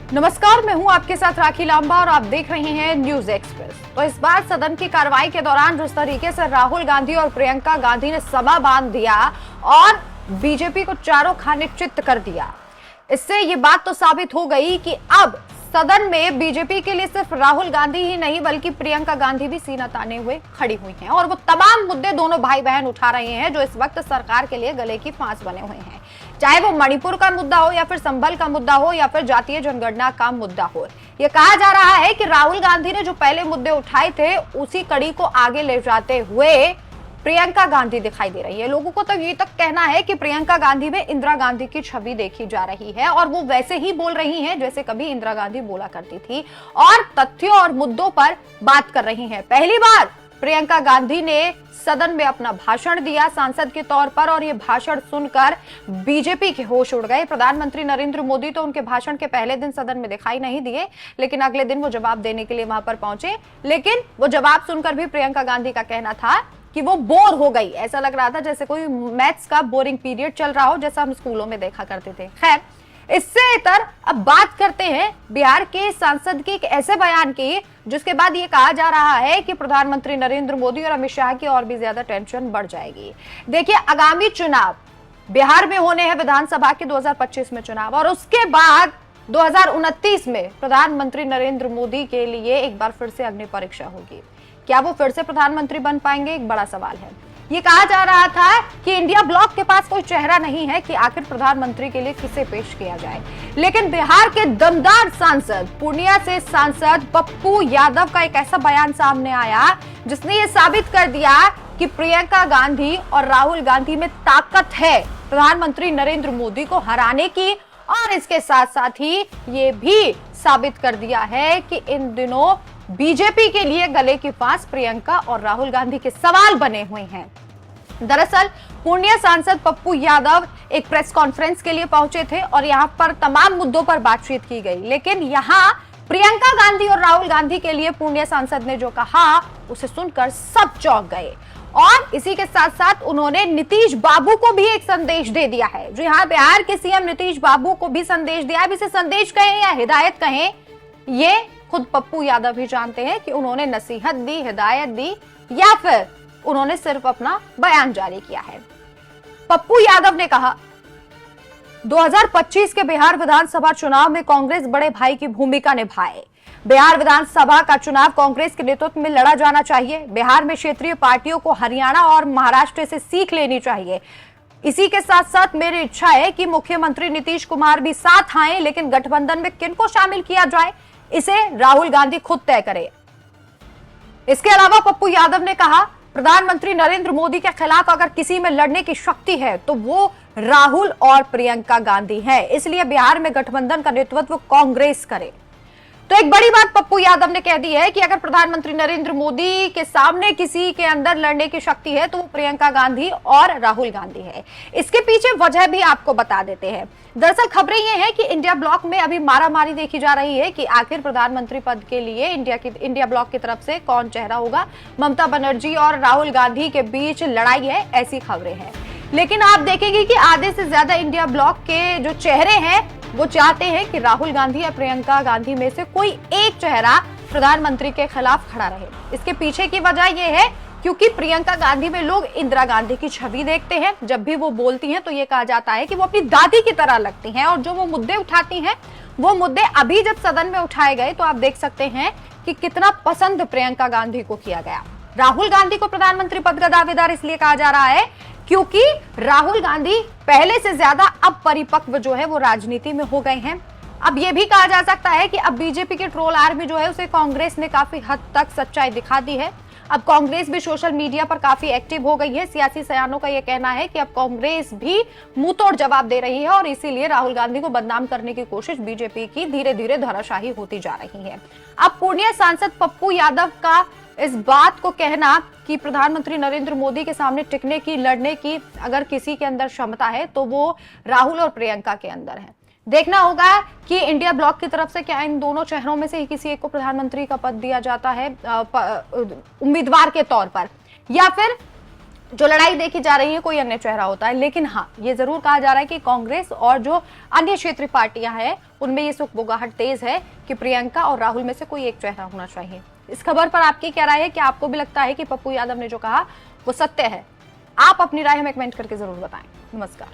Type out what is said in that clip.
नमस्कार, मैं हूं आपके साथ राखी लांबा और आप देख रहे हैं न्यूज एक्सप्रेस। तो इस बार सदन की कार्रवाई के दौरान जिस तरीके से राहुल गांधी और प्रियंका गांधी ने सभा बांध दिया और बीजेपी को चारों खाने चित्त कर दिया, इससे ये बात तो साबित हो गई कि अब सदन में बीजेपी के लिए सिर्फ राहुल गांधी ही नहीं बल्कि प्रियंका गांधी भी सीना ताने हुए खड़ी हुई हैं और वो तमाम मुद्दे दोनों भाई बहन उठा रहे हैं जो इस वक्त सरकार के लिए गले की फांस बने हुए हैं। चाहे वो मणिपुर का मुद्दा हो या फिर संभल का मुद्दा हो या फिर जातीय जनगणना का मुद्दा हो। ये कहा जा रहा है कि राहुल गांधी ने जो पहले मुद्दे उठाए थे उसी कड़ी को आगे ले जाते हुए प्रियंका गांधी दिखाई दे रही है। लोगों को तो ये तक कहना है कि प्रियंका गांधी में इंदिरा गांधी की छवि देखी जा रही है और वो वैसे ही बोल रही हैं जैसे कभी इंदिरा गांधी बोला करती थी और तथ्यों और मुद्दों पर बात कर रही हैं। पहली बार प्रियंका गांधी ने सदन में अपना भाषण दिया सांसद के तौर पर और ये भाषण सुनकर बीजेपी के होश उड़ गए। प्रधानमंत्री नरेंद्र मोदी तो उनके भाषण के पहले दिन सदन में दिखाई नहीं दिए, लेकिन अगले दिन वो जवाब देने के लिए वहां पर पहुंचे। लेकिन वो जवाब सुनकर भी प्रियंका गांधी का कहना था कि वो बोर हो गई। ऐसा लग रहा था जैसे कोई मैथ्स का बोरिंग पीरियड चल रहा हो, जैसा हम स्कूलों में देखा करते थे। खैर, इससे इतर अब बात करते हैं बिहार के सांसद के एक ऐसे बयान की जिसके बाद ये कहा जा रहा है कि प्रधानमंत्री नरेंद्र मोदी और अमित शाह की और भी ज्यादा टेंशन बढ़ जाएगी। देखिए, आगामी चुनाव बिहार में होने हैं, विधानसभा के 2025 में चुनाव और उसके बाद 2029 में प्रधानमंत्री नरेंद्र मोदी के लिए एक बार फिर से अग्नि परीक्षा होगी। क्या वो फिर से प्रधानमंत्री बन पाएंगे, एक बड़ा सवाल है। ये कहा जा रहा था कि इंडिया ब्लॉक के पास कोई चेहरा नहीं है कि आखिर प्रधानमंत्री के लिए किसे पेश किया जाए, लेकिन बिहार के दमदार सांसद पूर्णिया से सांसद पप्पू यादव का एक ऐसा बयान सामने आया जिसने ये साबित कर दिया कि प्रियंका गांधी और राहुल गांधी में ताकत है प्रधानमंत्री नरेंद्र मोदी को हराने की, और इसके साथ साथ ही ये भी साबित कर दिया है कि इन दिनों बीजेपी के लिए गले की फांस प्रियंका और राहुल गांधी के सवाल बने हुए हैं। दरअसल पूर्णिया सांसद पप्पू यादव एक प्रेस कॉन्फ्रेंस के लिए पहुंचे थे और यहां पर तमाम मुद्दों पर बातचीत की गई, लेकिन यहां प्रियंका गांधी और राहुल गांधी के लिए पूर्णिया सांसद ने जो कहा उसे सुनकर सब चौंक गए और इसी के साथ साथ उन्होंने नीतीश बाबू को भी एक संदेश दे दिया है। जो यहाँ बिहार के सीएम नीतीश बाबू को भी संदेश दिया है। इसे संदेश कहें या हिदायत कहें, ये खुद पप्पू यादव ही जानते हैं कि उन्होंने नसीहत दी, हिदायत दी या फिर उन्होंने सिर्फ अपना बयान जारी किया है। पप्पू यादव ने कहा, 2025 के बिहार विधानसभा चुनाव में कांग्रेस बड़े भाई की भूमिका निभाए। बिहार विधानसभा का चुनाव कांग्रेस के नेतृत्व में लड़ा जाना चाहिए। बिहार में क्षेत्रीय पार्टियों को हरियाणा और महाराष्ट्र से सीख लेनी चाहिए। इसी के साथ साथ मेरी इच्छा है कि मुख्यमंत्री नीतीश कुमार भी साथ आए, लेकिन गठबंधन में किनको शामिल किया जाए इसे राहुल गांधी खुद तय करे। इसके अलावा पप्पू यादव ने कहा, प्रधानमंत्री नरेंद्र मोदी के खिलाफ अगर किसी में लड़ने की शक्ति है तो वो राहुल और प्रियंका गांधी है, इसलिए बिहार में गठबंधन का नेतृत्व कांग्रेस करे। तो एक बड़ी बात पप्पू यादव ने कह दी है कि अगर प्रधानमंत्री नरेंद्र मोदी के सामने किसी के अंदर लड़ने की शक्ति है तो वो प्रियंका गांधी और राहुल गांधी है। इसके पीछे वजह भी आपको बता देते हैं। दरअसल खबरें ये हैं कि इंडिया ब्लॉक में अभी मारामारी देखी जा रही है कि आखिर प्रधानमंत्री पद के लिए इंडिया ब्लॉक की तरफ से कौन चेहरा होगा। ममता बनर्जी और राहुल गांधी के बीच लड़ाई है, ऐसी खबरें हैं। लेकिन आप देखेंगे कि आधे से ज्यादा इंडिया ब्लॉक के जो चेहरे हैं वो चाहते हैं कि राहुल गांधी या प्रियंका गांधी में से कोई एक चेहरा प्रधानमंत्री के खिलाफ खड़ा रहे। इसके पीछे की वजह यह है क्योंकि प्रियंका गांधी में लोग इंदिरा गांधी की छवि देखते हैं। जब भी वो बोलती हैं तो ये कहा जाता है कि वो अपनी दादी की तरह लगती हैं और जो वो मुद्दे उठाती हैं वो मुद्दे अभी जब सदन में उठाए गए तो आप देख सकते हैं कि कितना पसंद प्रियंका गांधी को किया गया। राहुल गांधी को प्रधानमंत्री पद का दावेदार इसलिए कहा जा रहा है क्योंकि राहुल गांधी पहले से ज्यादा अब परिपक्व जो है वो राजनीति में हो गए हैं। अब ये भी कहा जा सकता है कि अब बीजेपी के ट्रोल आर्मी जो है उसे कांग्रेस ने काफी हद तक सच्चाई दिखा दी है। अब कांग्रेस भी सोशल मीडिया पर काफी एक्टिव हो गई है। सियासी सयानों का यह कहना है कि अब कांग्रेस भी मुंह तोड़ जवाब दे रही है और इसीलिए राहुल गांधी को बदनाम करने की कोशिश बीजेपी की धीरे धीरे धराशायी होती जा रही है। अब पूर्णिया सांसद पप्पू यादव का इस बात को कहना कि प्रधानमंत्री नरेंद्र मोदी के सामने टिकने की, लड़ने की अगर किसी के अंदर क्षमता है तो वो राहुल और प्रियंका के अंदर है। देखना होगा कि इंडिया ब्लॉक की तरफ से क्या इन दोनों चेहरों में से ही किसी एक को प्रधानमंत्री का पद दिया जाता है उम्मीदवार के तौर पर, या फिर जो लड़ाई देखी जा रही है कोई अन्य चेहरा होता है, लेकिन हाँ ये जरूर कहा जा रहा है कि कांग्रेस और जो अन्य क्षेत्रीय पार्टियां हैं उनमें ये सुगबुगाहट तेज है कि प्रियंका और राहुल में से कोई एक चेहरा होना चाहिए। इस खबर पर आपकी क्या राय है? क्या आपको भी लगता है कि पप्पू यादव ने जो कहा वो सत्य है? आप अपनी राय हमें कमेंट करके जरूर बताएं। नमस्कार।